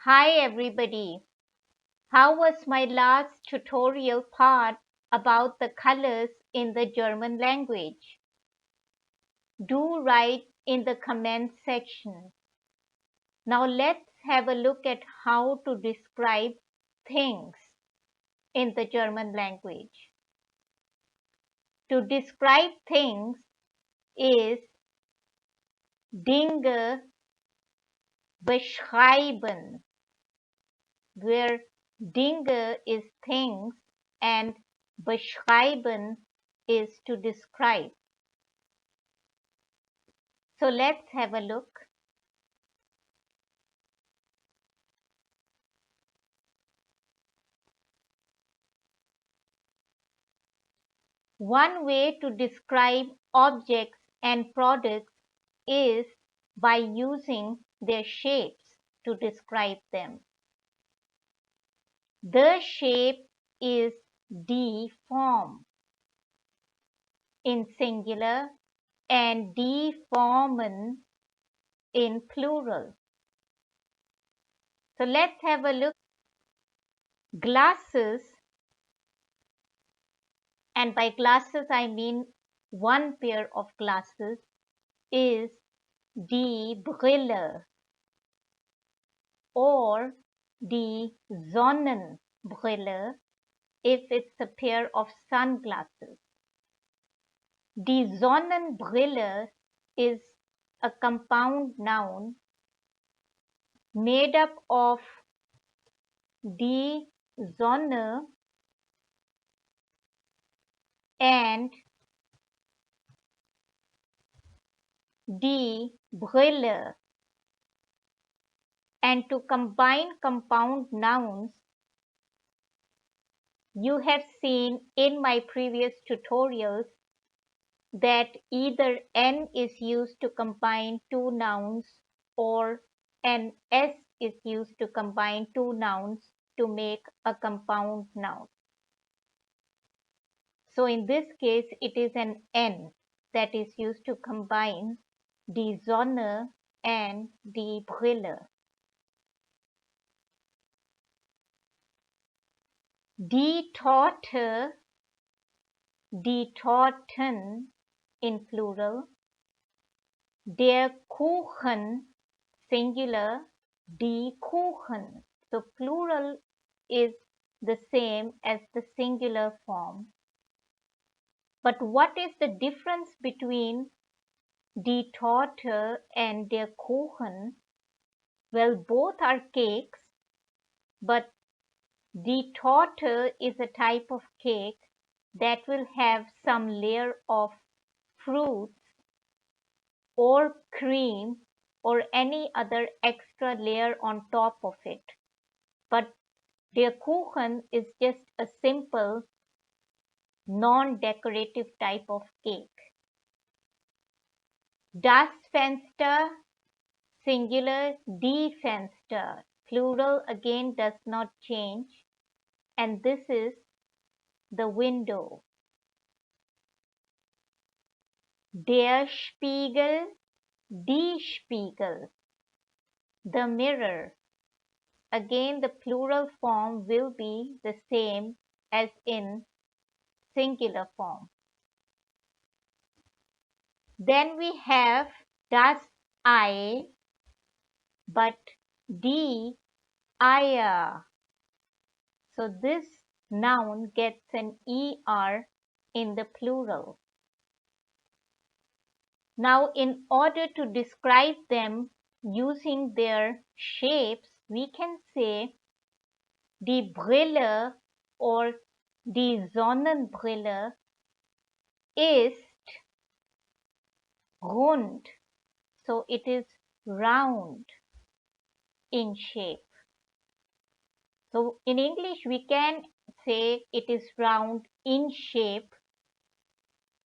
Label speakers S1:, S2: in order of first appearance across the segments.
S1: Hi everybody. How was my last tutorial part about the colors in the German language? Do write in the comment section. Now let's have a look at how to describe things in the German language. To describe things is Dinge beschreiben, where Dinge is things and beschreiben is to describe. So let's have a look. One way to describe objects and products is by using their shapes to describe them. The shape is die Form in singular and die Formen in plural. So let's have a look. Glasses, and by glasses I mean one pair of glasses, is die Brille or die Sonnenbrille if it's a pair of sunglasses. Die Sonnenbrille is a compound noun made up of die Sonne and die Brille. And to combine compound nouns, you have seen in my previous tutorials that either N is used to combine two nouns or an S is used to combine two nouns to make a compound noun. So in this case, it is an N that is used to combine die Sonne and die Brille. Die Torte, die Torten in plural, der Kuchen singular, die Kuchen. So plural is the same as the singular form. But what is the difference between die Torte and der Kuchen? Well, both are cakes, but die Torte is a type of cake that will have some layer of fruits or cream or any other extra layer on top of it. But der Kuchen is just a simple non-decorative type of cake. Das Fenster, singular, die Fenster, plural again does not change, and this is the window. Der Spiegel, die Spiegel, the mirror. Again, the plural form will be the same as in singular form. Then we have das Ei, but die Eier. So this noun gets an ER in the plural. Now, in order to describe them using their shapes, we can say die Brille or die Sonnenbrille ist rund. So it is round in shape. So in English, we can say it is round in shape,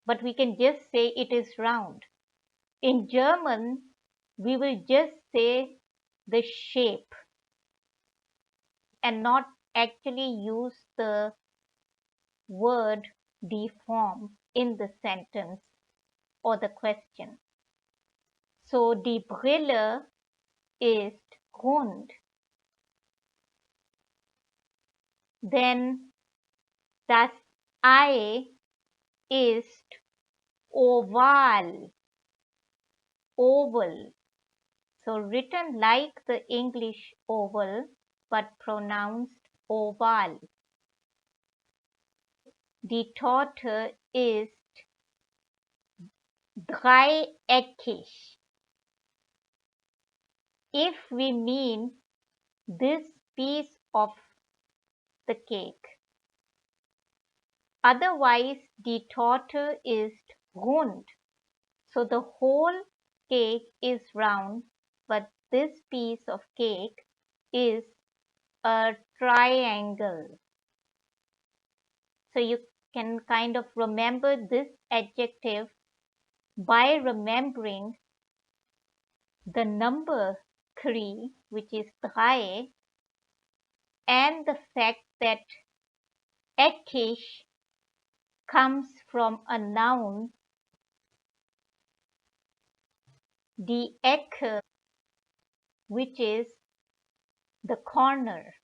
S1: but we can just say it is round. In German, we will just say the shape and not actually use the word die Form in the sentence or the question. So die Brille ist rund. Then das Ei ist oval, oval. So written like the English oval, but pronounced oval. Die Torte ist dreieckig. If we mean this piece of the cake. Otherwise, die Torte ist rund. So the whole cake is round, but this piece of cake is a triangle. So you can kind of remember this adjective by remembering the number 3, which is drei, and the fact that eckig comes from a noun, die Ecke, which is the corner.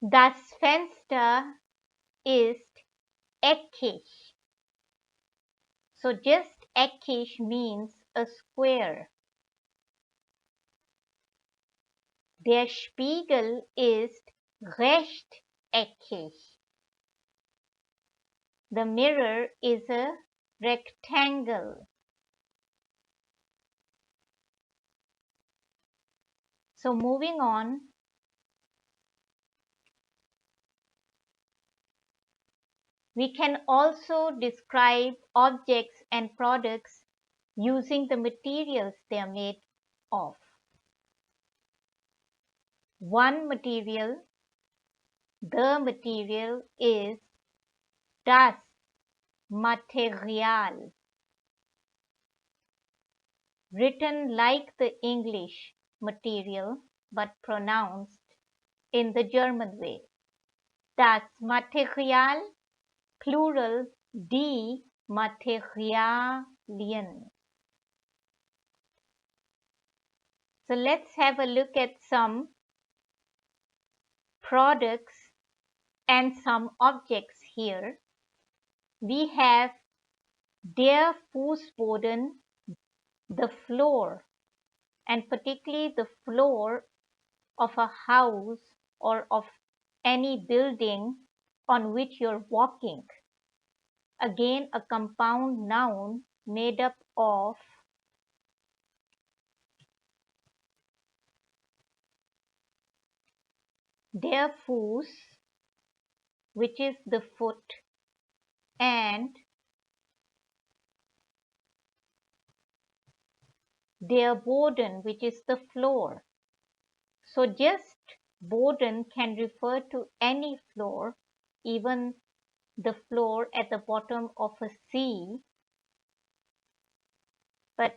S1: Das Fenster ist eckig. So just eckig means a square. Der Spiegel ist rechteckig. The mirror is a rectangle. So moving on, we can also describe objects and products using the materials they are made of. One material, the material is das Material. Written like the English material but pronounced in the German way. Das Material, plural die Materialien. So let's have a look at some products and some objects here. We have der Fußboden, the floor, and particularly the floor of a house or of any building on which you're walking. Again, a compound noun made up of der Fuß, which is the foot, and der Boden, which is the floor. So just Boden can refer to any floor, even the floor at the bottom of a sea, but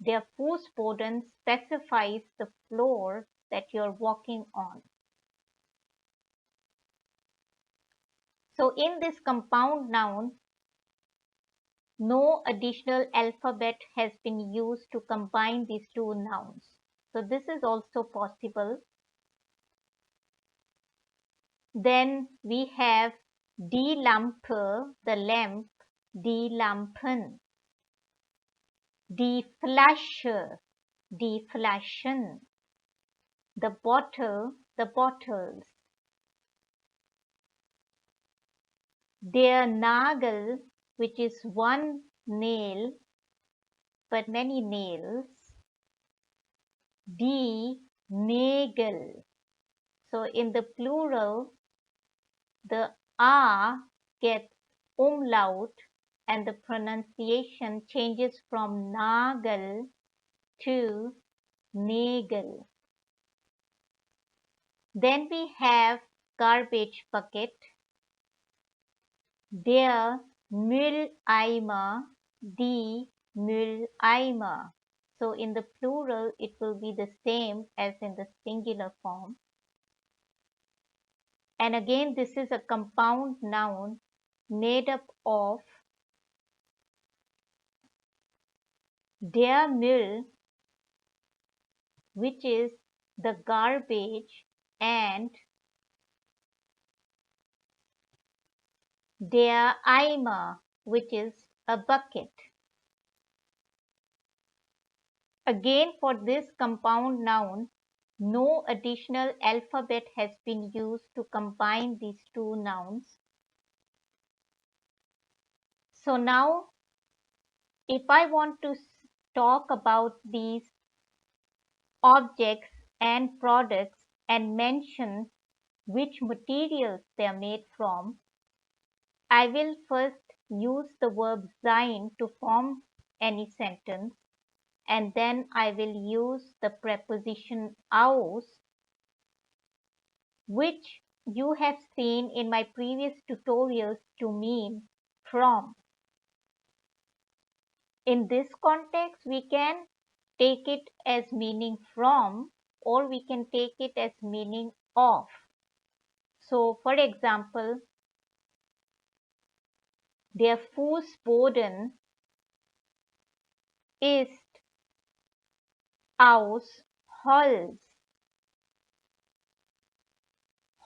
S1: der Fußboden specifies the floor that you're walking on. So in this compound noun, no additional alphabet has been used to combine these two nouns. So this is also possible. Then we have die Lampe, the lamp, die Lampen. Die Flasche, die Flaschen. The bottle, the bottles. Der Nagel, which is one nail, but many nails. Die Nägel. So in the plural, the A gets umlaut and the pronunciation changes from Nagel to Nägel. Then we have garbage bucket, der Mülleimer, die Mülleimer. So in the plural, it will be the same as in the singular form. And again, this is a compound noun made up of der Müll, which is the garbage, and der Eimer, which is a bucket. Again, for this compound noun, no additional alphabet has been used to combine these two nouns. So now, if I want to talk about these objects and products and mention which materials they are made from, I will first use the verb sein to form any sentence, and then I will use the preposition aus, which you have seen in my previous tutorials to mean from. In this context, we can take it as meaning from, or we can take it as meaning of. So, for example, der Fußboden ist aus Holz.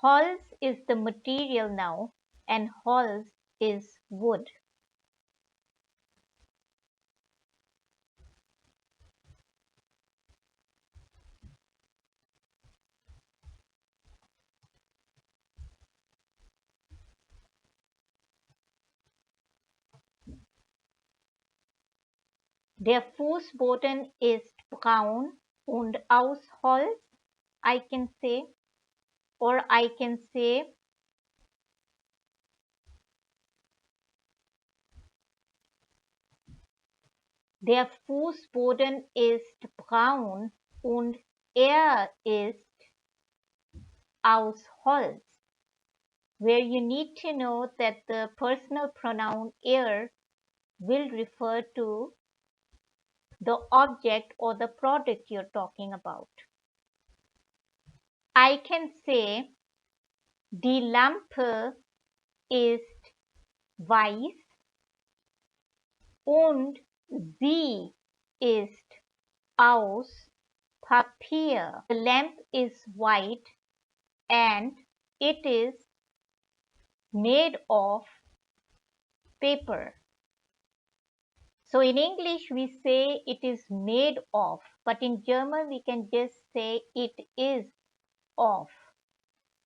S1: Holz is the material now, and Holz is wood. Der Fußboden ist braun und aus Holz, I can say, or I can say der Fußboden ist braun und ist aus Holz, where you need to know that the personal pronoun will refer to the object or the product you're talking about. I can say die Lampe ist weiß und sie ist aus Papier. The lamp is white and it is made of paper. So in English we say it is made of, but in German we can just say it is of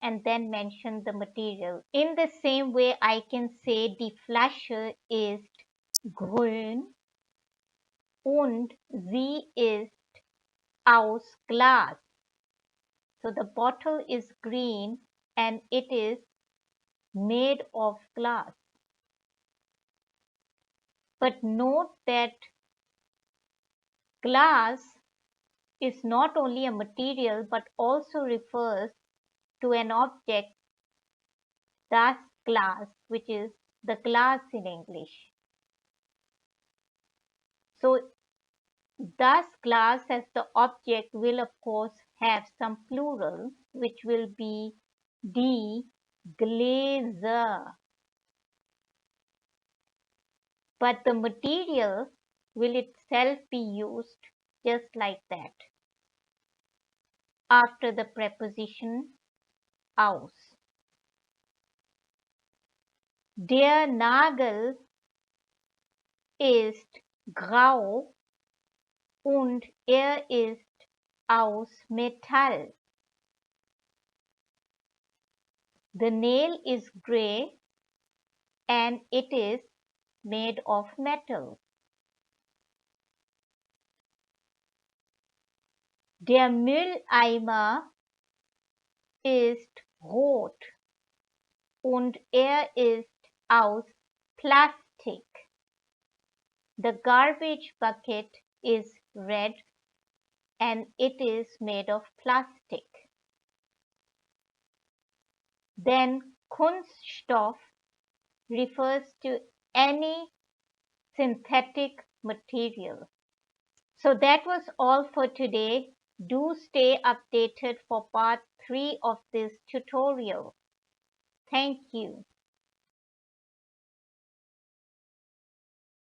S1: and then mention the material. In the same way I can say die Flasche ist grün und sie ist aus Glas. So the bottle is green and it is made of glass. But note that glass is not only a material but also refers to an object, das Glas, which is the glass in English. So das Glas as the object will of course have some plural, which will be die Gläser. But the material will itself be used just like that after the preposition aus. Der Nagel ist grau und ist aus Metall. The nail is gray and it is made of metal. Der Mülleimer ist rot und ist aus Plastik. The garbage bucket is red and it is made of plastic. Then Kunststoff refers to any synthetic material. So that was all for today. Do stay updated for part 3 of this tutorial. Thank you.